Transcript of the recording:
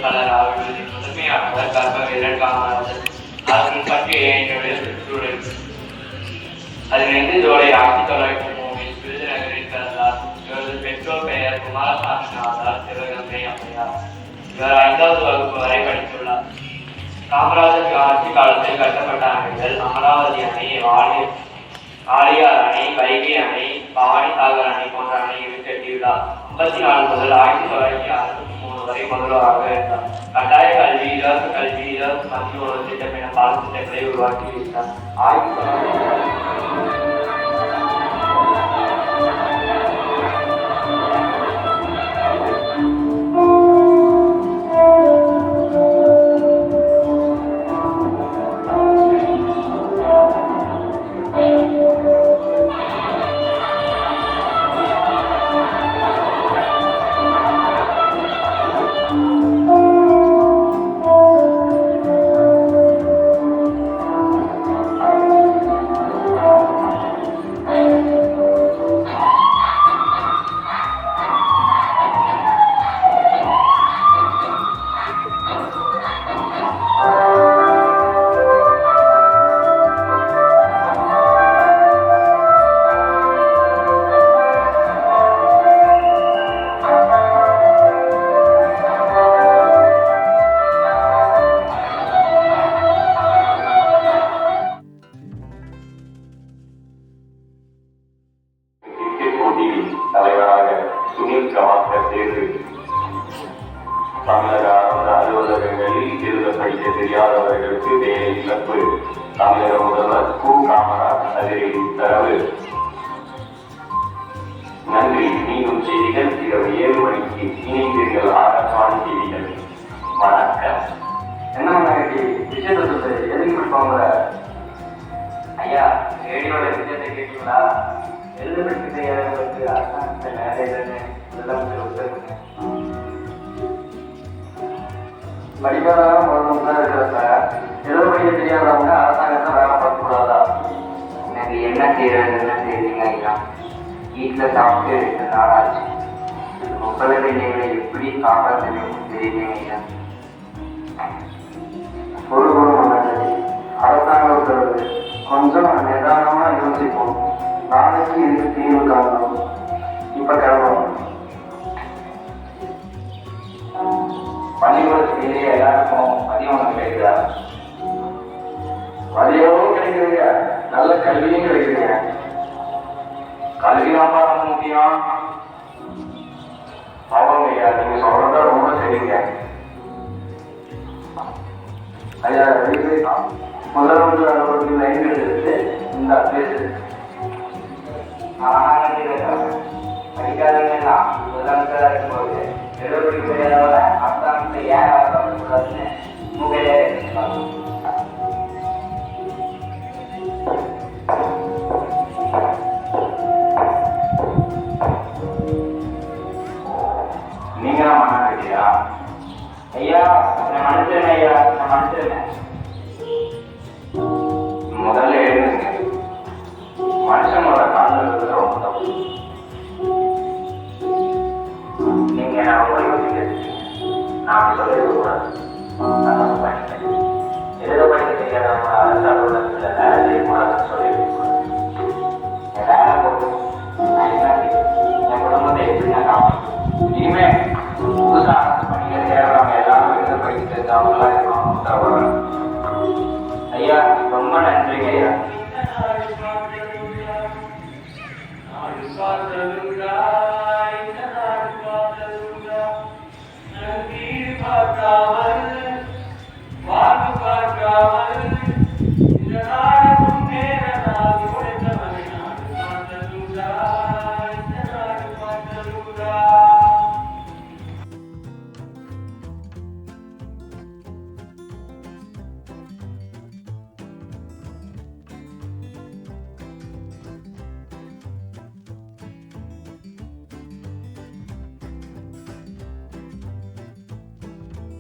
பலர் அவர்களின் முதன்மையானவர் கர்ப்பவீரர் காமராஜர். அவர்கள் பற்றிய என்னுடைய சுற்றுடன் 15 ஜூலை 1903 விருதுநகரில் பிறந்தார். இவரது பெற்றோர் பெயர் குமாரசாமி நாதார், சிவகங்கை அம்மையார். இவர் 5வது வகுப்பு வரை படித்துள்ளார். காமராஜர் ஆட்சி காலத்தில் கட்டப்பட்ட அணைகள் அமராவதி அணை, ஆழியார் அணை, வைகை அணை, பவானி சாகர் அணை போன்ற அணைகளை கட்டியுள்ளார். 54 முதல் 1963 வரை முதல்வராக இருந்தார். கட்டாய கல்வி, இலவச கல்வி, இலவச மத்திய உணவு திட்டம் என பல திட்டங்களை உருவாக்கி வைத்தார். தலைவராக சுனில் கவாஸ்கர் தேர்வு. தமிழக அரசு அலுவலகங்களில் எழுத படிக்க தெரியாதவர்களுக்கு வேலை இழப்பு. தமிழக முதல்வர் கு. காமராஜ் அதிரடி உத்தரவு. நன்றி. மீண்டும் செய்திகள் இரவு 7 மணிக்கு இணைந்தீர்கள். ஆகாசவாணி செய்திகள். வணக்கம். என்ன விஷயத்தை சொல்லு, எதுக்கு கொடுப்பாங்க ஐயா? ரேடியோட விஷயத்தை கேட்டீங்களா? எழுத படிக்க தெரியாதவங்களுக்கு அரசாங்கத்தை வேலைன்னு இதெல்லாம் உத்தரவு. படிக்காதவங்க முதல்ல தான் இருக்கிறப்ப எழுத படிக்க தெரியாதவங்க அரசாங்கத்தை வேலை பார்க்கக்கூடாதா? எனக்கு என்ன செய்யறதுன்னு தெரியுங்க ஐயா. வீட்டில் சாப்பிட்டு 2 நாள் ஆச்சு. முப்பது பிள்ளைகளை எப்படி காப்பாற்றணும்னு தெரியுங்க ஐயா. ஒரு அரசாங்க உத்தரவு. கொஞ்சம் நிதானமா யோசிப்போம். நாளைக்கு இதுக்கு தீர்வு காணணும். இப்ப கிளம்பணும். பள்ளிக்கூடத்துக்கு எல்லாருக்கும் மதியம் கிடைக்குதா? மதியமும் கிடைக்குதுங்க, நல்ல கல்வியும் கிடைக்குதுங்க. கல்வி தான் ரொம்ப முக்கியம். அவங்க ஐயா, நீங்க சொல்றத ரொம்ப சரிங்க ஐயா. முதலமைச்சர் அலுவலகத்தில் லைன்கள் எடுத்து இந்த பேசு. படிக்காதீங்கன்னா முதலமைச்சராக இருக்கும்போது எழுபடி தெரியாதவங்க அரசாங்கத்தை ஏன் கூடாதுன்னு மூகையிலே நீங்க தான் மன்னிச்சியா ஐயா? நான் மன்னிச்சிருந்தேன் ஐயா, நான் மன்னிச்சிருந்தேன். முதல்ல எழுதுங்க. மனுஷனோட காலில் இருக்கிறது ரொம்ப தப்பு. நீங்க ரொம்ப யோசிக்க, நான் சொல்லிட கூடாது. நான் தப்பு பண்ணிட்டேன். எழுத படிக்க தெரியாதவங்க அரசு அலுவலகத்தில் வேலை செய்யக்கூடாதுன்னு சொல்லிட கூடாது. வேலை போட்டு